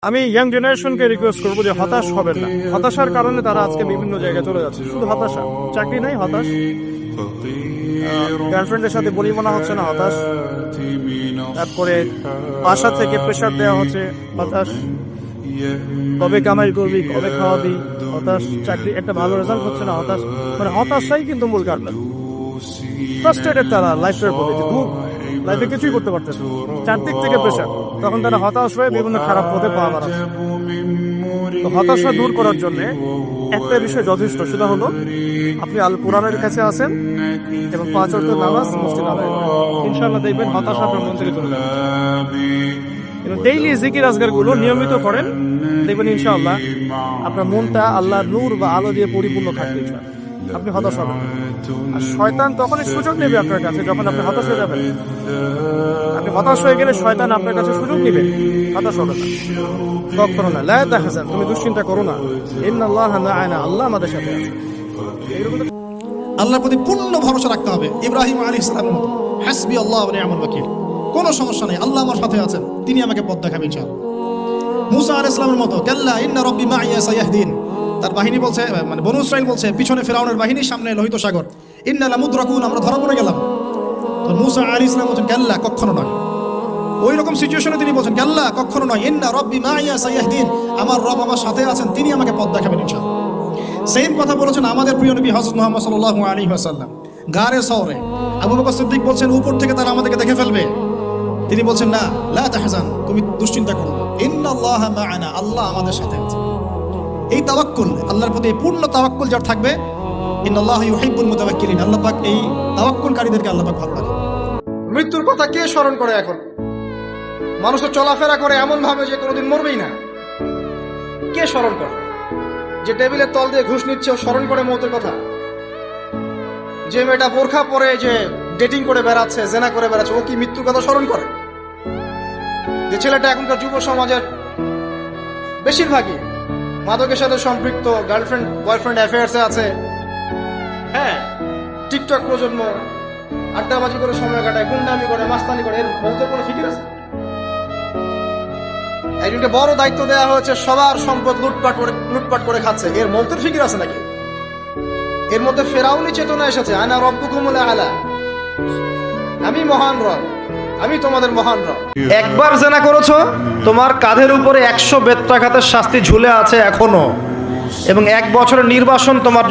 আমি young জেনারেশনকে request করবো যে হতাশ হবেন না। হতাশার কারণে তারা আজকে বিভিন্ন জায়গায় চলে যাচ্ছে। শুধু হতাশা, চাকরি নাই, হতাশ, গার্লফ্রেন্ডের সাথে বলি মনে হচ্ছে না, হতাশ, তারপরে বাসা থেকে প্রেশার দেওয়া হচ্ছে, হতাশ, কবে কামাই করবি, কবে খাওয়াবি, হতাশ, চাকরি একটা ভালো রেজাল্ট হচ্ছে না, হতাশ। মানে হতাশাই কিন্তু মূল কারণ। ফ্রাস্ট্রেটেড তারা লাইফের প্রতি, লাইফে কিছুই করতে পারতেছে, চারদিক থেকে প্রেশার, তখন তারা হতাশ হয়ে বিভিন্ন খারাপ পথে পা বাড়াচ্ছে। তো হতাশা দূর করার জন্য একটা বিষয় যথেষ্ট, সেটা হলো আপনি আল কোরআনের কাছে আসেন এবং 5 ওয়াক্ত নামাজ মসজিদে আদায় করেন। ইনশাআল্লাহ দেখবেন হতাশা আপনার মন থেকে চলে যাবে। এবং ডেইলি জিকির আজকার গুলো নিয়মিত করেন, দেখবেন ইনশাআল্লাহ আপনার মনটা আল্লাহর নূর বা আলো দিয়ে পরিপূর্ণ থাকবে। আপনি হতাশ হবেন। আর শয়তান তখনই সুযোগ নেবে আপনার কাছে যখন আপনি হতাশ হয়ে যাবেন। আপনি হতাশ হয়ে গেলে শয়তান আপনার কাছে সুযোগ নেবে। হতাশ হবে না, কখনো না। লা তাহজান, তুমি দুশ্চিন্তা করো না, ইন্নাল্লাহা মা'ানা, আল্লাহ আমাদের সাথে আছে। আল্লাহর প্রতি পূর্ণ ভরসা রাখতে হবে। ইব্রাহিম আলাইহিস সালামের মতো, হাসবি আল্লাহ ওয়া নি'মাল ওয়াকিল, কোনো সমস্যা নেই, আল্লাহ আমার সাথে আছেন, তিনি আমাকে পথ দেখাবেন ইনশাআল্লাহ। মুসা আলাইহিস সালামের মতো, কাল্লা ইন্না রাব্বি মা'ইয়া সায়াহদিন, তার বাহিনী বলছে, মানে বনু ইসরাইল বলছে, পিছনে ফিরআউনের বাহিনী, সামনে লোহিত সাগর, ইন্না লামুদরাকুন, আমরা ধরা পড়ে গেলাম। তো মুসা আলাইহিস সালাম বলেন, কাল্লা, কখনো নয়। ওই রকম সিচুয়েশনে তিনি বলছেন, কাল্লা, কখনো নয়, ইন্না রাব্বি মা'ইয়া সায়াহদিন, আমার রব আমার সাথে আছেন, তিনি আমাকে পথ দেখাবেন ইনশাআল্লাহ। সেম কথা বলেছেন আমাদের প্রিয় নবী হযরত মুহাম্মদ সাল্লাল্লাহু আলাইহি ওয়াসাল্লাম। গারে সওরে আবু বকর সিদ্দিক বলছেন, উপর থেকে তারা আমাদেরকে দেখে ফেলবে। তিনি বলছেন, না, লা তাহজান, তুমি দুশ্চিন্তা করো না, ইন্নাল্লাহা মা'ানা, আল্লাহ আমাদের সাথে আছে। এই তাওয়াক্কুল, আল্লাহর প্রতি পূর্ণ তাওয়াক্কুল যার থাকবে, ইন্নাল্লাহা ইউহিব্বুল মুতাওয়াক্কিলিন, আল্লাহ পাক এই তাওয়াক্কুলকারীদেরকে আল্লাহ পাক ভালো লাগে। মৃত্যুর কথা কে স্মরণ করে? এখন মানুষ তো চলাফেরা করে এমন ভাবে যে কোনোদিন মরবেই না। কে স্মরণ করে? যে টেবিলের তল দিয়ে ঘুষ নিচ্ছে ও স্মরণ করে মৌতের কথা? যে মেয়েটা বোরখা পরে যে ডেটিং করে বেড়াচ্ছে, জেনা করে বেড়াচ্ছে, ও কি মৃত্যুর কথা স্মরণ করে? যে ছেলেটা এখনকার যুব সমাজের বেশিরভাগই মাদকের সাথে সম্পৃক্ত, গার্লফ্রেন্ড বয়ফ্রেন্ড অ্যাফেয়ার্সে আছে, হ্যাঁ, টিকটক প্রজন্ম, আড্ডাবাজি করে সময় কাটায়, গুন্ডামি করে, মাস্তানি করে, এর মৌতের কোনো ফিকির আছে? একজনকে বড় দায়িত্ব দেওয়া হয়েছে, সবার সম্পদ লুটপাট করে খাচ্ছে, এর মৌতের ফিকির আছে নাকি? এর মধ্যে ফেরাউনি চেতনা এসেছে, আনা রব্বুকুমুল আ'লা, আমি মহান রব, আমি তোমাদের মহান রব। একবার জেনা করেছো, তোমার কাঁধের উপরে 100 বেত্রাঘাতের শাস্তি ঝুলে আছে এখনো, এবং 1 বছরের নির্বাসন তোমার